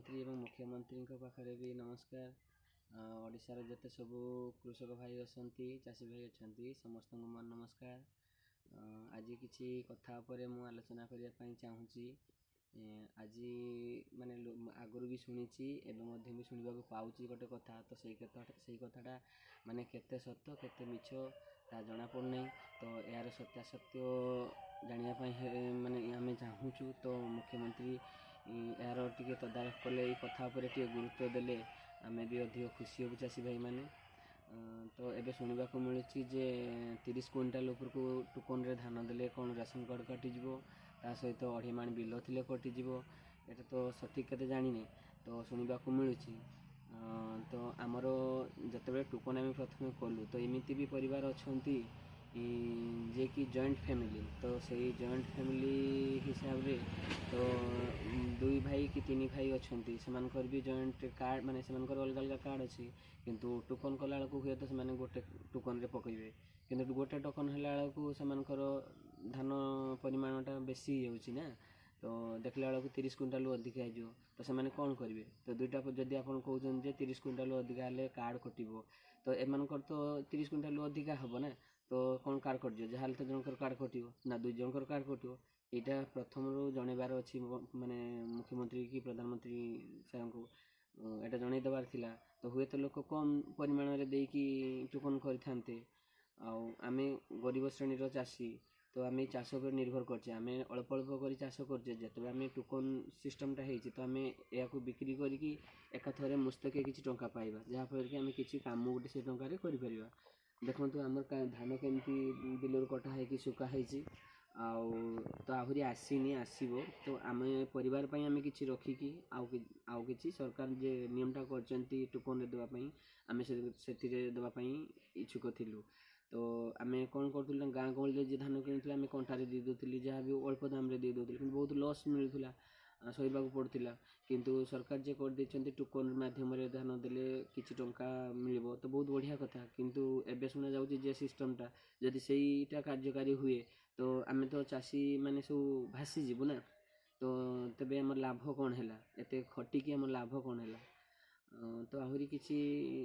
प्रधानमंत्री एवं मुख्यमंत्री पाखे भी नमस्कार। ओडिशार जते सब कृषक भाई अछंती चाषी भाई अछंती समस्त को नमस्कार। आज किसी कथा उपरे मु आलोचना करने चाहूँगी। आज माने आगुरी भी शुणी एवं भी शुणा पाऊँगी गोटे कथा। तो सही कथाटा माने केते सत्य केते मिछ ता जना पड़ना। तो यार सत्यासत्य जानापी माने आम चाहूँ। तो मुख्यमंत्री यार टे तदारख कले कथा टे गुरुत्व देले आम भी अधिक खुशी हो चाषी भाई मैंने। तो एबे शुणा मिलूँ जे 30 क्विंटाल उपरक टोकन रे धान देले कौन राशन कार्ड कटिज ता सहित 2.5 माण बिल थे कटिज। ये तो सठिक के जानी तो शुणा मिलूँ। तो आमर जिते टोकन आम प्रथम कलु तो एमती भी परिवार अच्छा जे कि जॉइंट फैमिली। तो सही जॉइंट फैमिली हिसाब रे तो 2 भाई कि 3 भाई अच्छा से भी जॉइंट कार्ड माने से अलग अलग कार्ड अच्छी किंतु टोकन कला बेलू हुए तो से गोटे टोकन रे पकड़े किंतु गोटे टोकन है बेलू से धान परिमाणटा बेसी होना। तो देखला बेलू 30 क्विंटाल अधिक हो तो से कौन करेंगे। तो दुईटा जदि आप कहते 30 क्विंटाल अधिका हेल्ले कार्ड कटो तो एम तो 30 क्विंटाल अधिका हम ना। तो कौन कार्ड कटो जहाँ तो जनकर कार्ड कटो ना 2 जनकर कार्ड कटो। यहाँ प्रथम जनइबार अच्छी माने मुख्यमंत्री की प्रधानमंत्री साहब को यहाँ जनईदेवार थिला। तो हुए तो लोक कम परिमाण में देकी टोकन करते आम गरीब श्रेणी चाषी। तो आम चाष पर निर्भर करचे आम अल्प अल्प कर चाष करचे जो आम टोकन सिस्टमटा होती तो आम या बिक्री करके एकाथरे मुस्तके किसी टंका पाइबा जहाँफल कि आम किसी काम गोटे से टंकार कर। देखो आमर धान केमती बिलर कटा है सुखाही तो आहरी आसीनी आसब। तो आम परिवार आम कि रखिकी आउ कि सरकार जे नियमटा कर टोकन देवाई आम से देवाई इच्छुक थिलु। तो आम कौन करूँ गाँ गहली जो धान कि आम कंटारे दे दूली जहाँ भी अल्प दाम दे दूली कि बहुत लॉस मिलूला सहवाक पड़ूला। किंतु सरकार जे कर टोकन मध्यम धान देले किसी टंका मिल तो बहुत बढ़िया कथा। किंतु एबे शुणा जाऊँ जे सिस्टमटा जदि सेटा कार्यकारी हुए तो आम तो चाषी मैंने सब भासीजु ना। तो तेबे आम लाभ कौन है एत खटिकी आम लाभ कौन है। तो आहरी किसी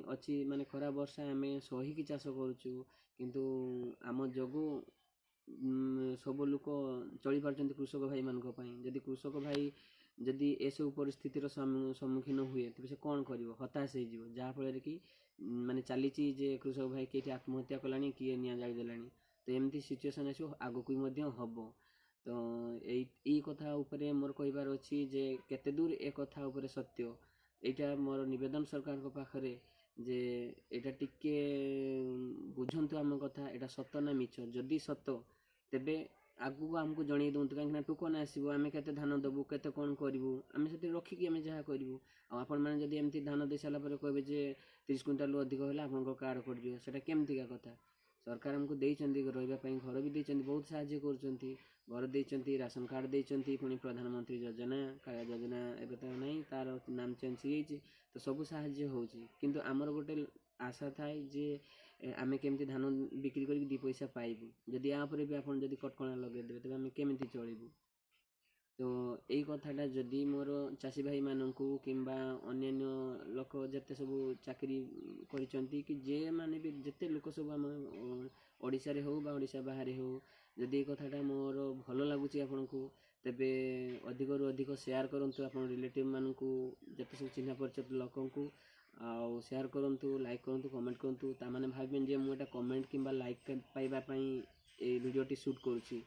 अच्छी माने खरा वर्षा आम सहीकी चाष करुचु किंतु आम जोगु सब लोक चली पार्छन्ति कृषक भाई मानक पई। जदि कृषक भाई जदि ए सब परिस्थितिर सम्मुखीन हुए तेज से कौन कर हताश हो जहाँफल कि माने चली जे कृषक भाई किए आत्महत्या कलानी किए निया जाई देलानी। तो एमती सिचुएसन आसो आगक हम। तो यही कथा उपरे मोर कहबार अच्छी जे केते दूर ए कथा उपरे सत्य यहाँ मोर निवेदन सरकार को पाखरे जे एटा टिके बुझंतु आम कथा एटा सत्य ना मिछ। जदि सत्य तेबे आगु आमको जणई दिंतु कहीं टोकन आसो आम के धान देवु केते कौन करूँ आम से रखिकी आम जहाँ करूँ। आपण मैंने जब एमती धान दे सारापर कहे जे 30 क्विंटाल अधिक है आप कार्ड कटो से केमतिका कथा। सरकार आमको देइचंती रहिबापई घर भी देइचंती बहुत साहाय्य करुचंती घर देइचंती राशन कार्ड देइचंती पुणी प्रधानमंत्री योजना काया योजना एबे तो नहीं तार नाम चेंज हो तो सब साहाय्य होची। किंतु आमर गोटे आशा थाए जे आम केमती धान बिक्री करके 2 पैसा पाइबू जदि या भी आप कटकणा लगेदेवे तेज आम केमती चलू। तो यही कथाटा जदि मोर चाषी भाई मानू किंबा अन्यान्य लोक जिते सब चाकरी करिसेंती कि जे माने भी जिते लोक सब आम ओडिशा रे हो बा ओडिशा बाहर हो जदि कथाटा मोर भल लगुच आपको तेबे अधिक रु अधिक शेयर करंतु आपन रिलेटिव मानू जिते सब चिन्हा परिचित लोक को आउ शेयर करंतु लाइक करंतु कमेंट करंतु तामाने भाबेन जे मुझे कमेंट किंबा लाइक पाइबा पई ए वीडियोटी शूट करुच्ची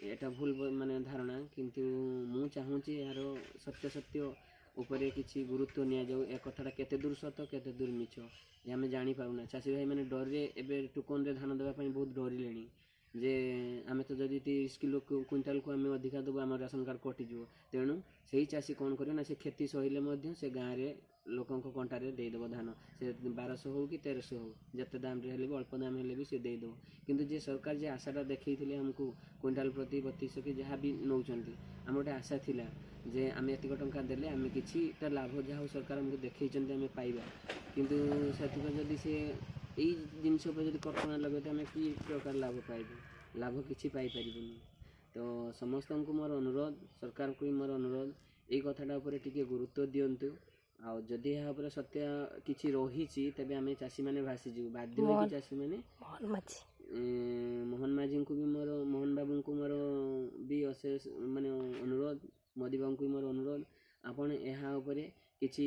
एटा भूल माने धारणा। किंतु मु चाहूँगी यार सत्य सत्य उपरे किसी गुरुत्व नि जाऊ ए कथाटा केते दूर सत्य केते दूर मिछ आम जानी पारुना। चाषी भाई मैंने डरे एबे टोकन रे धान देवाई बहुत डरिले जे आम तो जदि 30 किलो क्विंटाल को आम अधिका देव आम राशन कार्ड कटिज। तेणु से चाषी कौन कर से क्षति सहिले से गाँव में लोकों कंटार देदेव धान से 1200 हो कि 1300 हो जिते दाम रे भी अल्प दाम हेले भी से देदेव। किंतु जे सरकार जे आशाटा देखते आमको क्विंटाल प्रति 3200 कि जहाँ भी नौ आम गोटे आशा थिला जे आम एतिक टंका देले आम किसी लाभ जहाँ सरकार आमको देखते आम पाइबा। किंतु से जदि से यही जिनस कटकणा लगे तो आम कि प्रकार लाभ पाइबू लाभ किसी पाई परिबुनी। तो समस्त को मोर अनुरोध सरकार को मोर अनुरोध ଏଇ କଥାଟା ଉପରେ ଟିକେ ଗୁରୁତ୍ୱ ଦିଅନ୍ତୁ। ଆଉ ଯଦି ଏହା ଉପରେ ସତ୍ୟ କିଛି ରହିଛି ତେବେ ଆମେ ଚାଷୀମାନେ ଭାସିଯିବୁ, ବାଧ୍ୟ ହୋଇକି ଚାଷୀମାନେ। ମୋହନ ମାଝୀଙ୍କୁ ବି ମୋର, ମୋହନ ବାବୁଙ୍କୁ ମୋର ବି ଅଶେଷ ମାନେ ଅନୁରୋଧ, ମୋଦି ବାବୁଙ୍କୁ ବି ମୋର ଅନୁରୋଧ, ଆପଣ ଏହା ଉପରେ କିଛି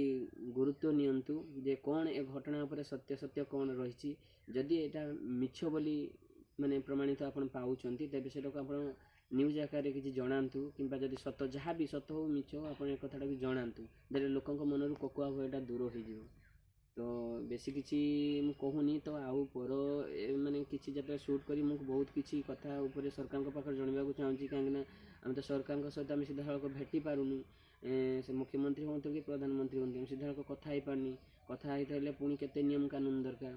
ଗୁରୁତ୍ୱ ନିଅନ୍ତୁ ଯେ କ'ଣ ଏ ଘଟଣା ଉପରେ ସତ୍ୟ କ'ଣ ରହିଛି। ଯଦି ଏଇଟା ମିଛ ବୋଲି ମାନେ ପ୍ରମାଣିତ ଆପଣ ପାଉଛନ୍ତି ତେବେ ସେଟାକୁ ଆପଣ ନ୍ୟୁଜ୍ ଆକାରରେ କିଛି ଜଣାନ୍ତୁ, କିମ୍ବା ଯଦି ସତ, ଯାହା ବି ସତ ହଉ ମିଛ ହଉ ଆପଣ ଏ କଥାଟା ବି ଜଣାନ୍ତୁ, ଦେଲେ ଲୋକଙ୍କ ମନରୁ କୋକୁଆ ଭୟଟା ଦୂର ହେଇଯିବ। ତ ବେଶୀ କିଛି ମୁଁ କହୁନି, ତ ଆଉ ମାନେ କିଛି ଯେତେବେଳେ ସୁଟ୍ କରି ମୁଁ ବହୁତ କିଛି କଥା ଉପରେ ସରକାରଙ୍କ ପାଖରେ ଜଣାଇବାକୁ ଚାହୁଁଛି, କାହିଁକିନା ଆମେ ତ ସରକାରଙ୍କ ସହିତ ଆମେ ସିଧାସଳଖ ଭେଟି ପାରୁନି, ସେ ମୁଖ୍ୟମନ୍ତ୍ରୀ ହୁଅନ୍ତୁ କି ପ୍ରଧାନମନ୍ତ୍ରୀ ହୁଅନ୍ତୁ, ଆମେ ସିଧାସଳଖ କଥା ହେଇପାରୁନି। କଥା ହେଇଥିଲେ ପୁଣି କେତେ ନିୟମ କାନୁନ ଦରକାର।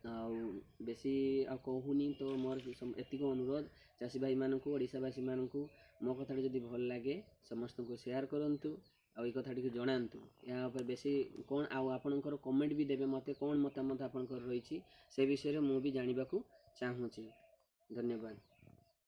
ଆଉ ବେଶୀ ଆଉ କହୁନି, ତ ମୋର ଏତିକି ଅନୁରୋଧ ଚାଷୀ ଭାଇମାନଙ୍କୁ, ଓଡ଼ିଶାବାସୀମାନଙ୍କୁ, ମୋ କଥାଟି ଯଦି ଭଲ ଲାଗେ ସମସ୍ତଙ୍କୁ ସେୟାର କରନ୍ତୁ, ଆଉ ଏଇ କଥାଟିକୁ ଜଣାନ୍ତୁ। ଏହା ଉପରେ ବେଶୀ କ'ଣ, ଆଉ ଆପଣଙ୍କର କମେଣ୍ଟ ବି ଦେବେ, ମୋତେ କ'ଣ ମତାମତ ଆପଣଙ୍କର ରହିଛି ସେ ବିଷୟରେ ମୁଁ ବି ଜାଣିବାକୁ ଚାହୁଁଛି। ଧନ୍ୟବାଦ।